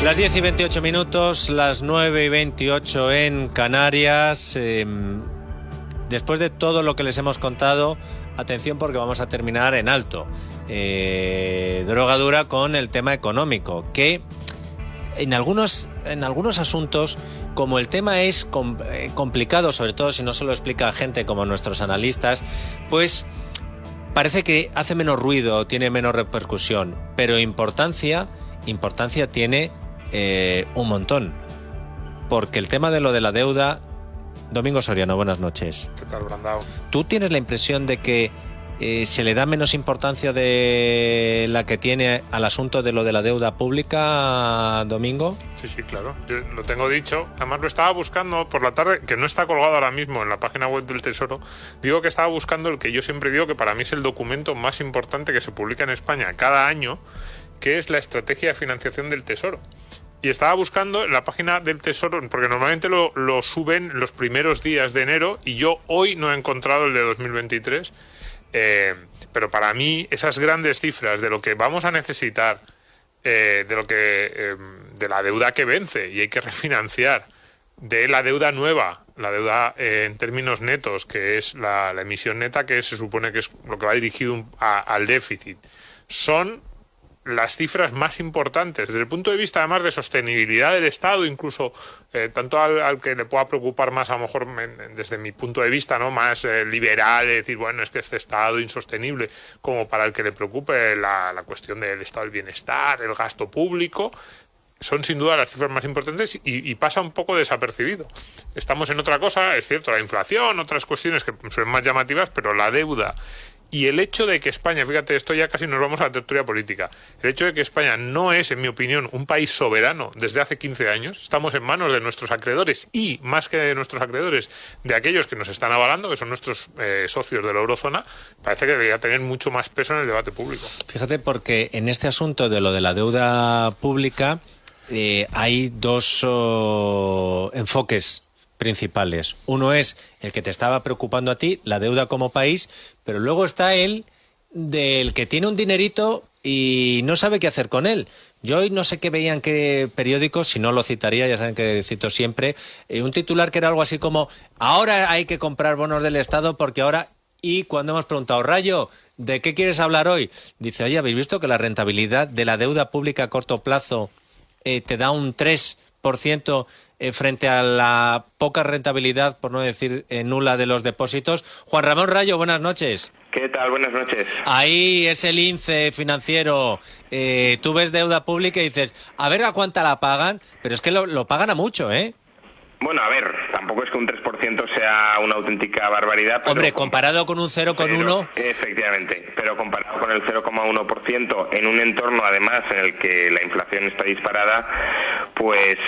Las 10 y 28 minutos, las 9 y 28 en Canarias. Después de todo lo que les hemos contado, atención porque vamos a terminar en alto. Drogadura con el tema económico, que en algunos asuntos, como el tema es complicado, sobre todo si no se lo explica a gente como nuestros analistas, pues parece que hace menos ruido, tiene menos repercusión, pero importancia tiene un montón, porque el tema de lo de la deuda. Domingo Soriano, buenas noches. ¿Qué tal, Brandao? ¿Tú tienes la impresión de que se le da menos importancia de la que tiene al asunto de lo de la deuda pública, Domingo? Sí, claro. Yo lo tengo dicho. Además lo estaba buscando por la tarde, que no está colgado ahora mismo en la página web del Tesoro. Digo que estaba buscando el que yo siempre digo que para mí es el documento más importante que se publica en España cada año, que es la estrategia de financiación del Tesoro. Y estaba buscando en la página del Tesoro, porque normalmente lo suben los primeros días de enero, y yo hoy no he encontrado el de 2023. Pero para mí esas grandes cifras de lo que vamos a necesitar, de la deuda que vence y hay que refinanciar, de la deuda nueva, la deuda en términos netos, que es la emisión neta, que se supone que es lo que va dirigido al déficit, son las cifras más importantes desde el punto de vista además de sostenibilidad del Estado, incluso tanto al que le pueda preocupar más, a lo mejor desde mi punto de vista, no más liberal, es decir, bueno, es que este Estado insostenible, como para el que le preocupe la cuestión del estado del bienestar, el gasto público. Son sin duda las cifras más importantes y pasa un poco desapercibido. Estamos en otra cosa, es cierto, la inflación, otras cuestiones que son más llamativas, pero la deuda y el hecho de que España, fíjate, esto ya casi nos vamos a la tertulia política, el hecho de que España no es, en mi opinión, un país soberano desde hace 15 años, estamos en manos de nuestros acreedores y, más que de nuestros acreedores, de aquellos que nos están avalando, que son nuestros socios de la eurozona, parece que debería tener mucho más peso en el debate público. Fíjate, porque en este asunto de lo de la deuda pública hay dos enfoques principales. Uno es el que te estaba preocupando a ti, la deuda como país, pero luego está el del que tiene un dinerito y no sabe qué hacer con él. Yo hoy no sé qué veían qué periódicos, si no lo citaría, ya saben que cito siempre, un titular que era algo así como: ahora hay que comprar bonos del Estado porque ahora... Y cuando hemos preguntado, Rayo, ¿de qué quieres hablar hoy? Dice, oye, ¿habéis visto que la rentabilidad de la deuda pública a corto plazo te da un 3% frente a la poca rentabilidad, por no decir nula, de los depósitos? Juan Ramón Rayo, buenas noches. ¿Qué tal? Buenas noches. Ahí es el INCE financiero. Tú ves deuda pública y dices, a ver a cuánta la pagan, pero es que lo pagan a mucho, ¿eh? Bueno, a ver, tampoco es que un 3% sea una auténtica barbaridad. Pero hombre, comparado con un 0,1... Efectivamente, pero comparado con el 0,1% en un entorno, además, en el que la inflación está disparada, pues,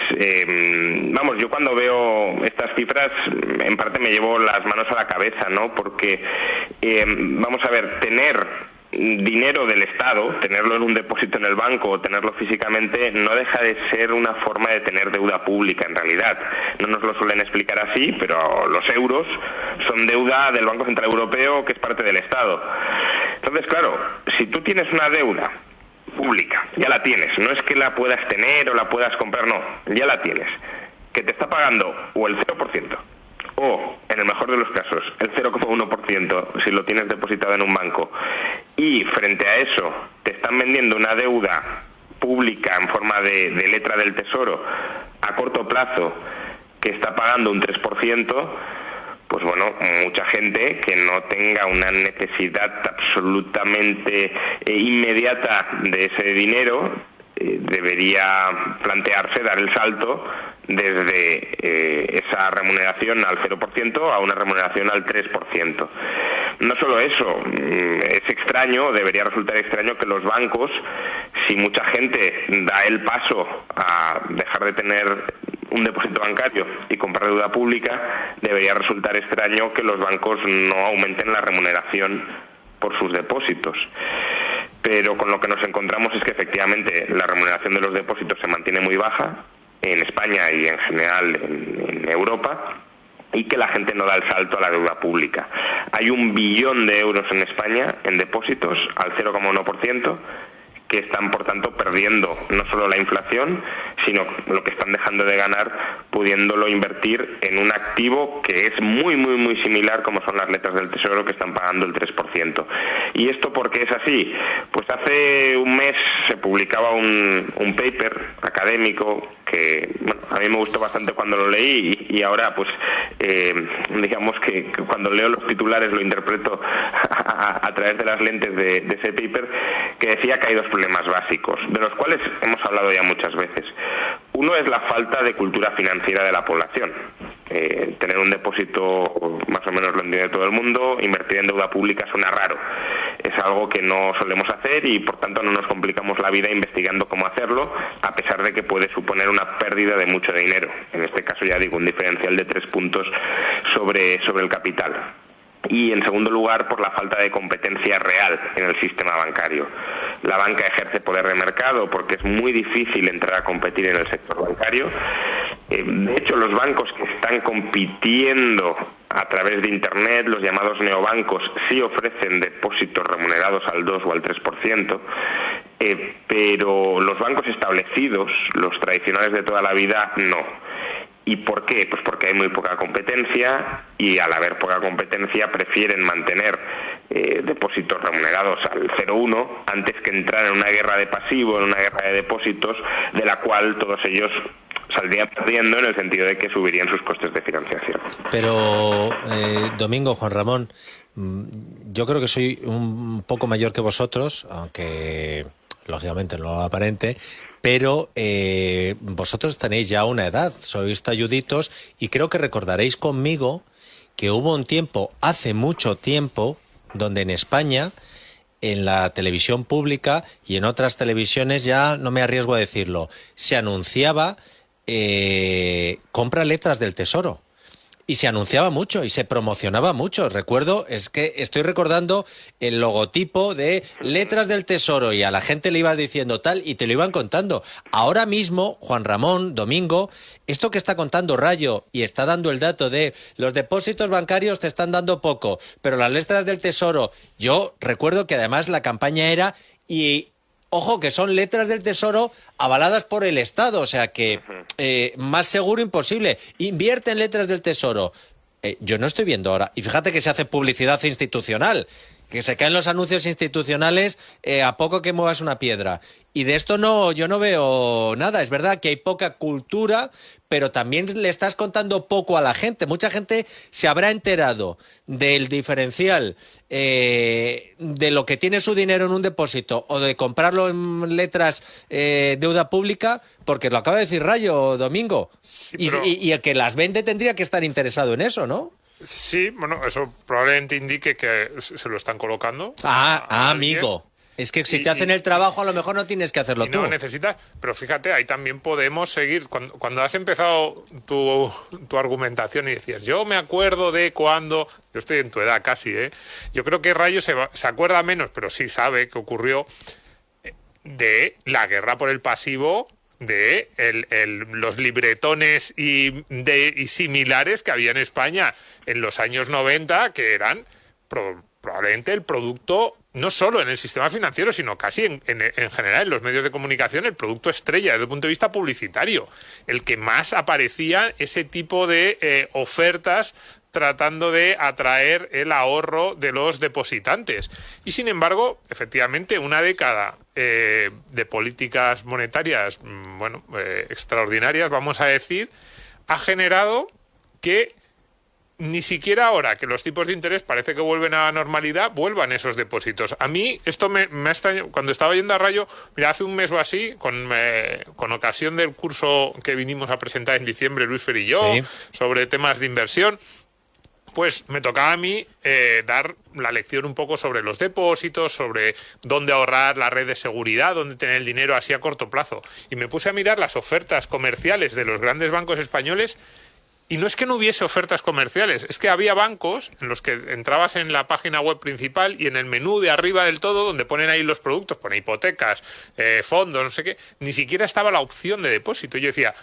vamos, yo cuando veo estas cifras, en parte me llevo las manos a la cabeza, ¿no? Porque, vamos a ver, tener dinero del Estado, tenerlo en un depósito en el banco o tenerlo físicamente, no deja de ser una forma de tener deuda pública en realidad. No nos lo suelen explicar así, pero los euros son deuda del Banco Central Europeo, que es parte del Estado. Entonces, claro, si tú tienes una deuda pública, ya la tienes, no es que la puedas tener o la puedas comprar, no, ya la tienes, que te está pagando o el 0%, o, en el mejor de los casos, el 0,1% si lo tienes depositado en un banco, y frente a eso te están vendiendo una deuda pública en forma de letra del Tesoro a corto plazo que está pagando un 3%, pues bueno, mucha gente que no tenga una necesidad absolutamente inmediata de ese dinero debería plantearse dar el salto desde esa remuneración al 0% a una remuneración al 3%. No solo eso, es extraño, debería resultar extraño que los bancos, si mucha gente da el paso a dejar de tener un depósito bancario y comprar deuda pública, debería resultar extraño que los bancos no aumenten la remuneración por sus depósitos. Pero con lo que nos encontramos es que efectivamente la remuneración de los depósitos se mantiene muy baja en España y en general en Europa, y que la gente no da el salto a la deuda pública. Hay 1 billón de euros en España en depósitos al 0,1%, que están, por tanto, perdiendo no solo la inflación, sino lo que están dejando de ganar pudiéndolo invertir en un activo que es muy, muy, muy similar, como son las letras del Tesoro, que están pagando el 3%. ¿Y esto por qué es así? Pues hace un mes se publicaba un paper académico que, bueno, a mí me gustó bastante cuando lo leí y ahora, pues, digamos que cuando leo los titulares lo interpreto a través de las lentes de ese paper, que decía que hay dos problemas básicos, de los cuales hemos hablado ya muchas veces. Uno es la falta de cultura financiera de la población. Tener un depósito más o menos lo entiende todo el mundo, invertir en deuda pública suena raro. Es algo que no solemos hacer y por tanto no nos complicamos la vida investigando cómo hacerlo, a pesar de que puede suponer una pérdida de mucho dinero. En este caso, ya digo, un diferencial de 3 puntos sobre el capital. Y en segundo lugar, por la falta de competencia real en el sistema bancario. La banca ejerce poder de mercado porque es muy difícil entrar a competir en el sector bancario. De hecho, los bancos que están compitiendo a través de Internet, los llamados neobancos, sí ofrecen depósitos remunerados al 2 o al 3%, pero los bancos establecidos, los tradicionales de toda la vida, no. ¿Y por qué? Pues porque hay muy poca competencia y al haber poca competencia prefieren mantener depósitos remunerados al 0,1 antes que entrar en una guerra de pasivo, en una guerra de depósitos, de la cual todos ellos saldrían perdiendo en el sentido de que subirían sus costes de financiación. Pero, Domingo, Juan Ramón, yo creo que soy un poco mayor que vosotros, aunque lógicamente no lo aparente, pero vosotros tenéis ya una edad, sois talluditos, y creo que recordaréis conmigo que hubo un tiempo, hace mucho tiempo, donde en España, en la televisión pública y en otras televisiones, ya no me arriesgo a decirlo, se anunciaba compra letras del Tesoro. Y se anunciaba mucho y se promocionaba mucho. Recuerdo, es que estoy recordando el logotipo de letras del Tesoro y a la gente le iba diciendo tal y te lo iban contando. Ahora mismo, Juan Ramón, Domingo, esto que está contando Rayo y está dando el dato de los depósitos bancarios te están dando poco, pero las letras del Tesoro, yo recuerdo que además la campaña era y... Ojo, que son letras del Tesoro avaladas por el Estado, o sea que más seguro imposible. Invierte en letras del Tesoro. Yo no estoy viendo ahora. Y fíjate que se hace publicidad institucional, que se caen los anuncios institucionales a poco que muevas una piedra. Y de esto yo no veo nada. Es verdad que hay poca cultura, pero también le estás contando poco a la gente. Mucha gente se habrá enterado del diferencial de lo que tiene su dinero en un depósito o de comprarlo en letras deuda pública, porque lo acaba de decir Rayo, Domingo. Sí, pero... y el que las vende tendría que estar interesado en eso, ¿no? Sí, bueno, eso probablemente indique que se lo están colocando. Amigo. Es que si te hacen el trabajo, a lo mejor no tienes que hacerlo tú. No necesitas, pero fíjate, ahí también podemos seguir. Cuando has empezado tu argumentación y decías, yo me acuerdo de cuando... Yo estoy en tu edad casi, ¿eh? Yo creo que Rayo se acuerda menos, pero sí sabe que ocurrió de la guerra por el pasivo, de los libretones y similares que había en España en los años 90, que eran probablemente el producto, no solo en el sistema financiero, sino casi en general en los medios de comunicación, el producto estrella desde el punto de vista publicitario, el que más aparecía ese tipo de ofertas tratando de atraer el ahorro de los depositantes. Y sin embargo, efectivamente, una década de políticas monetarias, extraordinarias, vamos a decir, ha generado que ni siquiera ahora que los tipos de interés parece que vuelven a la normalidad, vuelvan esos depósitos. A mí esto me ha extrañado. Cuando estaba yendo a Rayo, mira, hace un mes o así, con ocasión del curso que vinimos a presentar en diciembre, Luis Fer y yo, sí, sobre temas de inversión, pues me tocaba a mí dar la lección un poco sobre los depósitos, sobre dónde ahorrar, la red de seguridad, dónde tener el dinero así a corto plazo. Y me puse a mirar las ofertas comerciales de los grandes bancos españoles. Y no es que no hubiese ofertas comerciales, es que había bancos en los que entrabas en la página web principal y en el menú de arriba del todo, donde ponen ahí los productos, pone hipotecas, fondos, no sé qué, ni siquiera estaba la opción de depósito. Y yo decía,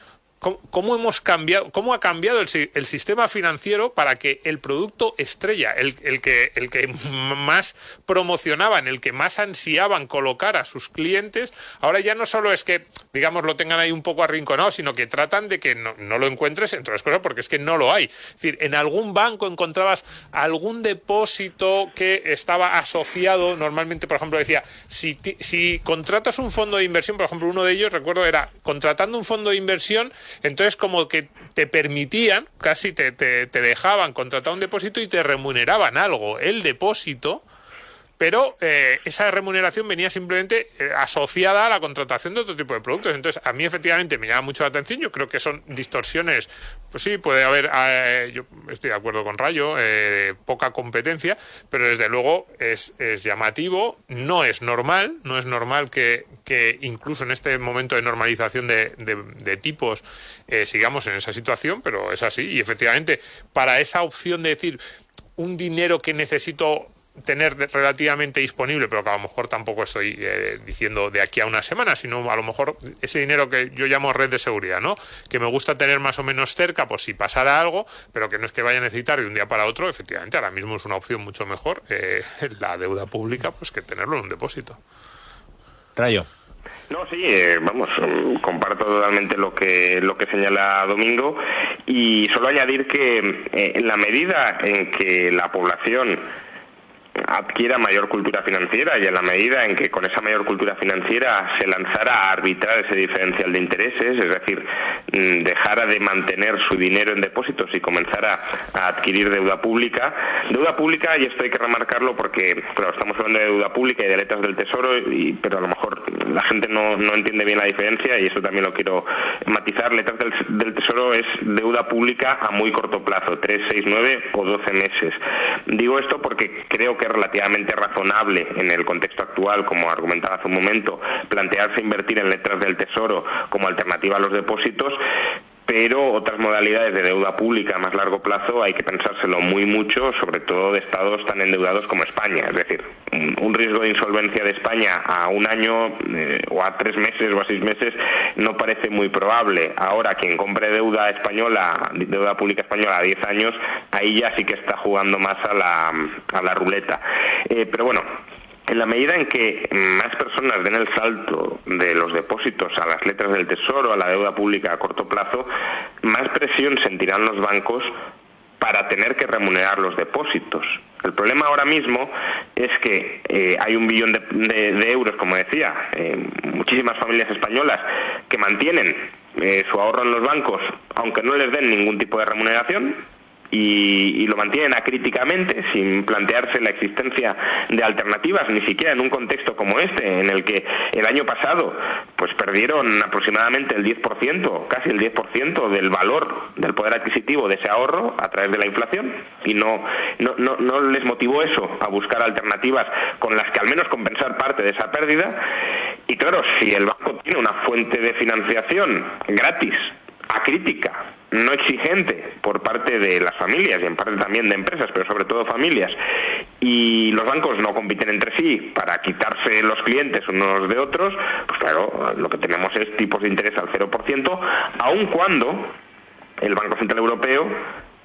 cómo hemos cambiado, cómo ha cambiado el sistema financiero para que el producto estrella, el que más promocionaban, el que más ansiaban colocar a sus clientes, ahora ya no solo es que, digamos, lo tengan ahí un poco arrinconado, sino que tratan de que no lo encuentres, entre otras cosas, porque es que no lo hay. Es decir, en algún banco encontrabas algún depósito que estaba asociado, normalmente, por ejemplo, decía, si contratas un fondo de inversión, por ejemplo, uno de ellos, recuerdo, era contratando un fondo de inversión, entonces como que te permitían, casi te dejaban contratar un depósito y te remuneraban algo, el depósito, pero esa remuneración venía simplemente asociada a la contratación de otro tipo de productos. Entonces, a mí efectivamente me llama mucho la atención. Yo creo que son distorsiones, pues sí, puede haber, yo estoy de acuerdo con Rayo, poca competencia, pero desde luego es llamativo, no es normal que incluso en este momento de normalización de tipos sigamos en esa situación, pero es así. Y efectivamente, para esa opción de decir un dinero que necesito tener relativamente disponible, pero que a lo mejor tampoco estoy diciendo de aquí a una semana, sino a lo mejor ese dinero que yo llamo red de seguridad, ¿no? Que me gusta tener más o menos cerca, pues si pasara algo, pero que no es que vaya a necesitar de un día para otro. Efectivamente, ahora mismo es una opción mucho mejor la deuda pública, pues que tenerlo en un depósito. Rayo. No, sí, vamos, comparto totalmente lo que señala Domingo, y solo añadir que en la medida en que la población adquiera mayor cultura financiera y en la medida en que con esa mayor cultura financiera se lanzara a arbitrar ese diferencial de intereses, es decir, dejara de mantener su dinero en depósitos y comenzara a adquirir deuda pública, y esto hay que remarcarlo porque, claro, estamos hablando de deuda pública y de letras del Tesoro, pero a lo mejor la gente no entiende bien la diferencia, y eso también lo quiero matizar. Letras del Tesoro es deuda pública a muy corto plazo, 3, 6, 9 o 12 meses. Digo esto porque creo que es relativamente razonable en el contexto actual, como argumentaba hace un momento, plantearse invertir en letras del Tesoro como alternativa a los depósitos, pero otras modalidades de deuda pública a más largo plazo hay que pensárselo muy mucho, sobre todo de estados tan endeudados como España. Es decir, un riesgo de insolvencia de España a un año o a 3 meses o a 6 meses no parece muy probable. Ahora, quien compre deuda pública española a 10 años, ahí ya sí que está jugando más a la ruleta. Pero bueno, en la medida en que más personas den el salto de los depósitos a las letras del Tesoro, a la deuda pública a corto plazo, más presión sentirán los bancos para tener que remunerar los depósitos. El problema ahora mismo es que hay 1 billón de euros, como decía, muchísimas familias españolas que mantienen su ahorro en los bancos, aunque no les den ningún tipo de remuneración, y lo mantienen acríticamente, sin plantearse la existencia de alternativas, ni siquiera en un contexto como este, en el que el año pasado pues perdieron aproximadamente el 10%, casi el 10% del valor del poder adquisitivo de ese ahorro a través de la inflación, y no les motivó eso a buscar alternativas con las que al menos compensar parte de esa pérdida. Y claro, si el banco tiene una fuente de financiación gratis, acrítica, no exigente por parte de las familias y en parte también de empresas, pero sobre todo familias, y los bancos no compiten entre sí para quitarse los clientes unos de otros, pues claro, lo que tenemos es tipos de interés al 0%, aun cuando el Banco Central Europeo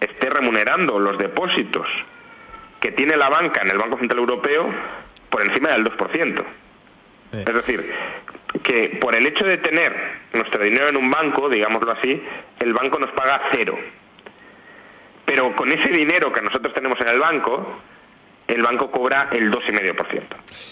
esté remunerando los depósitos que tiene la banca en el Banco Central Europeo por encima del 2%. Es decir, que por el hecho de tener nuestro dinero en un banco, digámoslo así, el banco nos paga 0. Pero con ese dinero que nosotros tenemos en el banco cobra el 2,5%.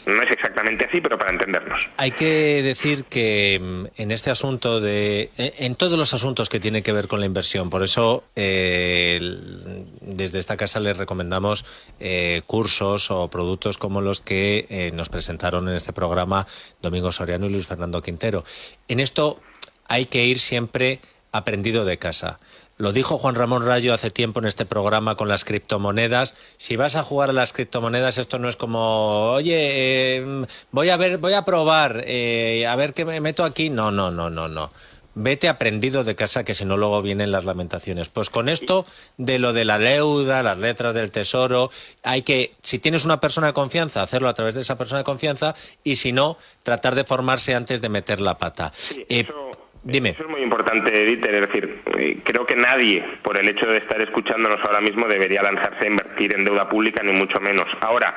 No es exactamente así, pero para entendernos. Hay que decir que en este asunto en todos los asuntos que tienen que ver con la inversión, por eso desde esta casa les recomendamos cursos o productos como los que nos presentaron en este programa Domingo Soriano y Luis Fernando Quintero. En esto hay que ir siempre aprendido de casa. Lo dijo Juan Ramón Rayo hace tiempo en este programa con las criptomonedas. Si vas a jugar a las criptomonedas, esto no es como, oye, voy a probar, a ver qué me meto aquí. No. Vete aprendido de casa, que si no luego vienen las lamentaciones. Pues con esto de lo de la deuda, las letras del Tesoro, hay que, si tienes una persona de confianza, hacerlo a través de esa persona de confianza, y si no, tratar de formarse antes de meter la pata. Sí, eso... Dime. Eso es muy importante, Dieter. Es decir, creo que nadie, por el hecho de estar escuchándonos ahora mismo, debería lanzarse a invertir en deuda pública, ni mucho menos. Ahora,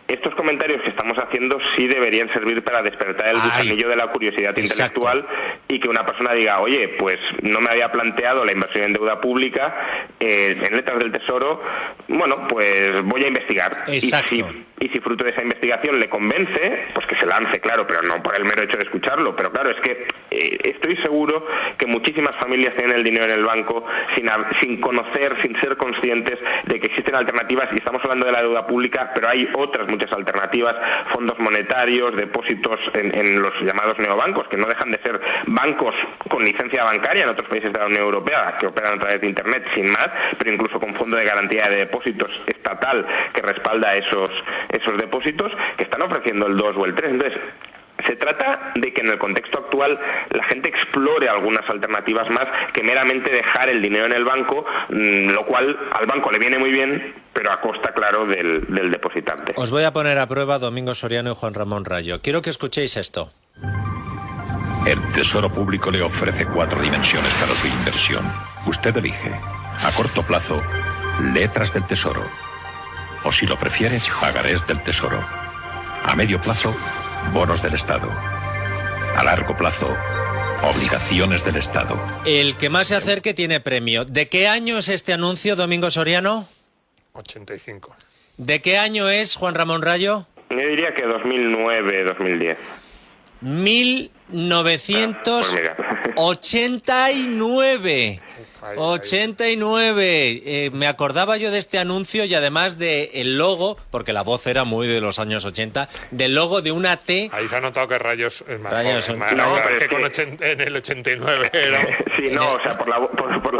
estos comentarios que estamos haciendo sí deberían servir para despertar el gusanillo de la curiosidad intelectual y que una persona diga, oye, pues no me había planteado la inversión en deuda pública, en letras del Tesoro, bueno, pues voy a investigar. Exacto. Y si fruto de esa investigación le convence, pues que se lance, claro, pero no por el mero hecho de escucharlo. Pero claro, es que estoy seguro que muchísimas familias tienen el dinero en el banco sin conocer, sin ser conscientes de que existen alternativas, y estamos hablando de la deuda pública, pero hay otras muchas alternativas, fondos monetarios, depósitos en los llamados neobancos, que no dejan de ser bancos con licencia bancaria en otros países de la Unión Europea, que operan a través de Internet sin más, pero incluso con fondo de garantía de depósitos estatal que respalda esos depósitos, que están ofreciendo el 2 o el 3. Entonces, se trata de que en el contexto actual la gente explore algunas alternativas más que meramente dejar el dinero en el banco, lo cual al banco le viene muy bien, pero a costa, claro, del depositante. Os voy a poner a prueba Domingo Soriano y Juan Ramón Rayo. Quiero que escuchéis esto. El Tesoro Público le ofrece 4 dimensiones para su inversión. Usted elige. A corto plazo, letras del Tesoro. O si lo prefiere, pagarés del Tesoro. A medio plazo, bonos del Estado. A largo plazo, obligaciones del Estado. El que más se acerque tiene premio. ¿De qué año es este anuncio, Domingo Soriano? 85. ¿De qué año es, Juan Ramón Rayo? Yo diría que 2009, 2010. 1989. 89. Me acordaba yo de este anuncio y además del logo, porque la voz era muy de los años 80, del logo de una T. Ahí se ha notado que Rayos es más Rayos joven, son- más No, pero que es con que- en el 89 era... Sí, no, o sea, por la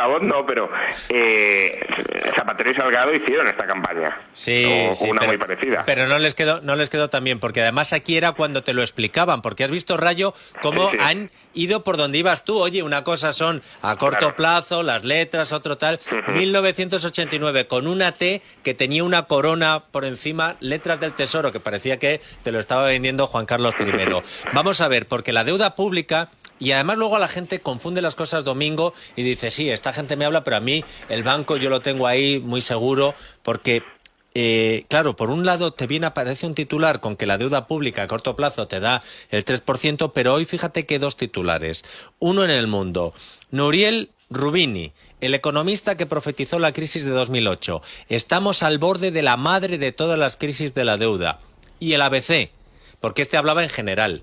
voz no, pero Zapatero y Salgado hicieron esta campaña. Sí, o sí, una pero, muy parecida. pero no les quedó tan bien, porque además aquí era cuando te lo explicaban, porque has visto, Rayo, cómo Sí, sí. han ido por donde ibas tú. Oye, una cosa son a corto Claro. plazo, las letras, otro tal. 1989, con una T que tenía una corona por encima, letras del Tesoro, que parecía que te lo estaba vendiendo Juan Carlos I. Vamos a ver, porque la deuda pública... Y además luego la gente confunde las cosas, Domingo, y dice, sí, esta gente me habla, pero a mí el banco yo lo tengo ahí muy seguro, porque, claro, por un lado te viene, aparece un titular con que la deuda pública a corto plazo te da el 3%, pero hoy fíjate que 2 titulares. Uno en El Mundo. Nouriel Rubini, el economista que profetizó la crisis de 2008. Estamos al borde de la madre de todas las crisis de la deuda. Y el ABC, porque este hablaba en general.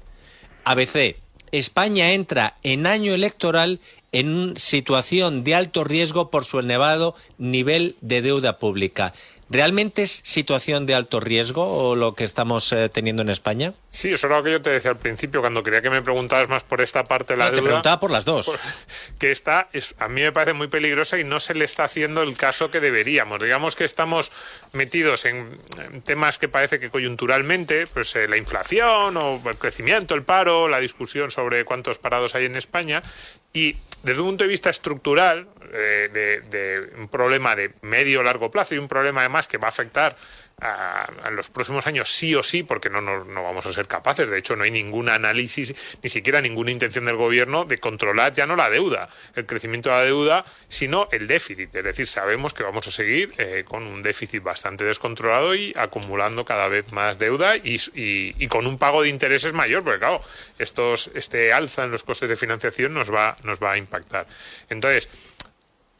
ABC. España entra en año electoral en situación de alto riesgo por su elevado nivel de deuda pública. ¿Realmente es situación de alto riesgo o lo que estamos teniendo en España? Sí, eso era lo que yo te decía al principio, cuando quería que me preguntaras más por esta parte de la No, te deuda. preguntaba por las dos. Que a mí me parece muy peligrosa y no se le está haciendo el caso que deberíamos. Digamos que estamos metidos en temas que parece que coyunturalmente, pues la inflación o el crecimiento, el paro, la discusión sobre cuántos parados hay en España, y desde un punto de vista estructural, de un problema de medio o largo plazo y un problema además que va a afectar a los próximos años sí o sí, porque no vamos a ser capaces. De hecho, no hay ningún análisis, ni siquiera ninguna intención del gobierno de controlar ya no la deuda, el crecimiento de la deuda, sino el déficit. Es decir, sabemos que vamos a seguir con un déficit bastante descontrolado y acumulando cada vez más deuda y con un pago de intereses mayor, porque claro, este alza en los costes de financiación nos va a impactar. Entonces,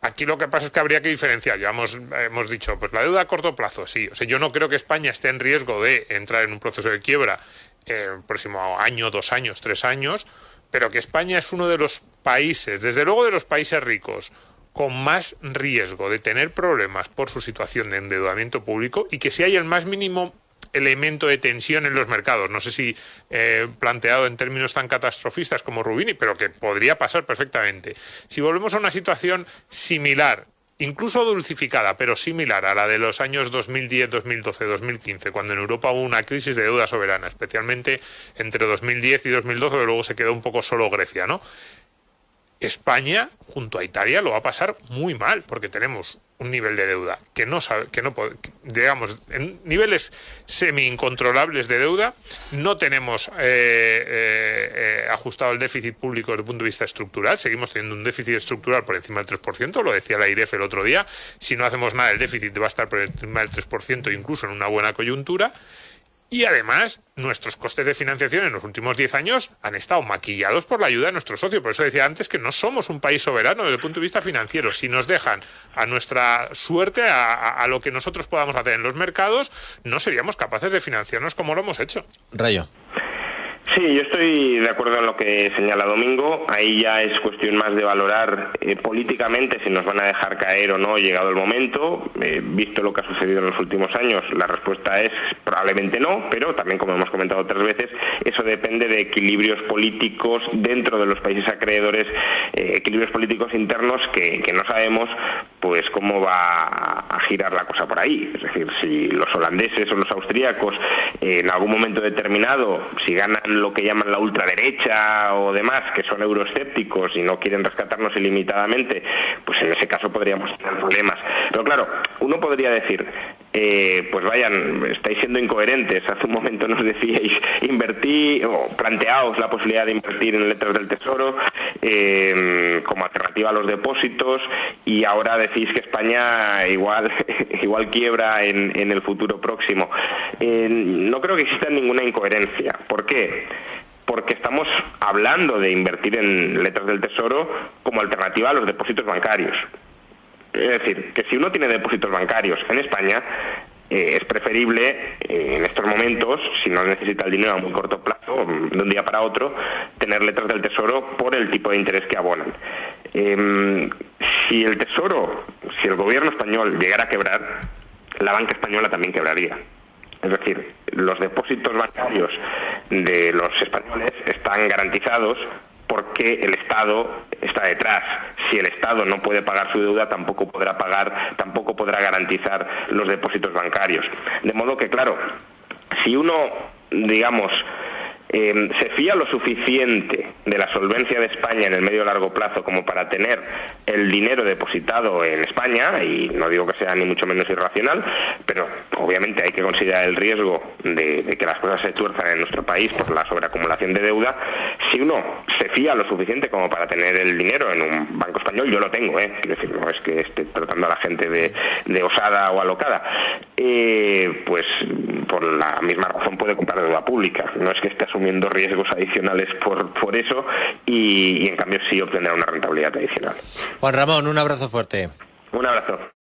aquí lo que pasa es que habría que diferenciar. Ya hemos dicho, pues la deuda a corto plazo, sí. O sea, yo no creo que España esté en riesgo de entrar en un proceso de quiebra el próximo año, 2 años, 3 años, pero que España es uno de los países, desde luego de los países ricos, con más riesgo de tener problemas por su situación de endeudamiento público, y que si hay el más mínimo elemento de tensión en los mercados, no sé si planteado en términos tan catastrofistas como Rubini, pero que podría pasar perfectamente. Si volvemos a una situación similar, incluso dulcificada, pero similar a la de los años 2010, 2012, 2015, cuando en Europa hubo una crisis de deuda soberana, especialmente entre 2010 y 2012, pero luego se quedó un poco solo Grecia, ¿no? España, junto a Italia, lo va a pasar muy mal, porque tenemos un nivel de deuda digamos, en niveles semi-incontrolables de deuda, no tenemos ajustado el déficit público desde el punto de vista estructural, seguimos teniendo un déficit estructural por encima del 3%, lo decía la IREF el otro día, si no hacemos nada el déficit va a estar por encima del 3%, incluso en una buena coyuntura. Y además, nuestros costes de financiación en los últimos 10 años han estado maquillados por la ayuda de nuestros socios. Por eso decía antes que no somos un país soberano desde el punto de vista financiero. Si nos dejan a nuestra suerte, a lo que nosotros podamos hacer en los mercados, no seríamos capaces de financiarnos como lo hemos hecho. Rayo. Sí, yo estoy de acuerdo en lo que señala Domingo. Ahí ya es cuestión más de valorar políticamente si nos van a dejar caer o no llegado el momento. Visto lo que ha sucedido en los últimos años, la respuesta es probablemente no, pero también, como hemos comentado otras veces, eso depende de equilibrios políticos dentro de los países acreedores, equilibrios políticos internos que no sabemos pues cómo va a girar la cosa por ahí. Es decir, si los holandeses o los austríacos en algún momento determinado, si ganan lo que llaman la ultraderecha o demás, que son euroescépticos y no quieren rescatarnos ilimitadamente, pues en ese caso podríamos tener problemas. Pero claro, uno podría decir, pues vayan, estáis siendo incoherentes. Hace un momento nos decíais, invertí, o planteaos la posibilidad de invertir en letras del Tesoro como alternativa a los depósitos, y ahora decís que España igual quiebra en el futuro próximo. No creo que exista ninguna incoherencia. ¿Por qué? Porque estamos hablando de invertir en letras del Tesoro como alternativa a los depósitos bancarios. Es decir, que si uno tiene depósitos bancarios en España, es preferible en estos momentos, si no necesita el dinero a muy corto plazo, de un día para otro, tener letras del Tesoro por el tipo de interés que abonan. Si el gobierno español llegara a quebrar, la banca española también quebraría. Es decir, los depósitos bancarios de los españoles están garantizados porque el Estado está detrás. Si el Estado no puede pagar su deuda, tampoco podrá garantizar los depósitos bancarios. De modo que, claro, si uno, digamos, se fía lo suficiente de la solvencia de España en el medio y largo plazo como para tener el dinero depositado en España, y no digo que sea ni mucho menos irracional, pero obviamente hay que considerar el riesgo de que las cosas se tuerzan en nuestro país por la sobreacumulación de deuda. Si uno se fía lo suficiente como para tener el dinero en un banco español, yo lo tengo, quiero decir, no es que esté tratando a la gente de osada o alocada, pues por la misma razón puede comprar deuda pública. No es que esté asumiendo riesgos adicionales por eso, y en cambio sí obtendrá una rentabilidad adicional. Juan Ramón, un abrazo fuerte. Un abrazo.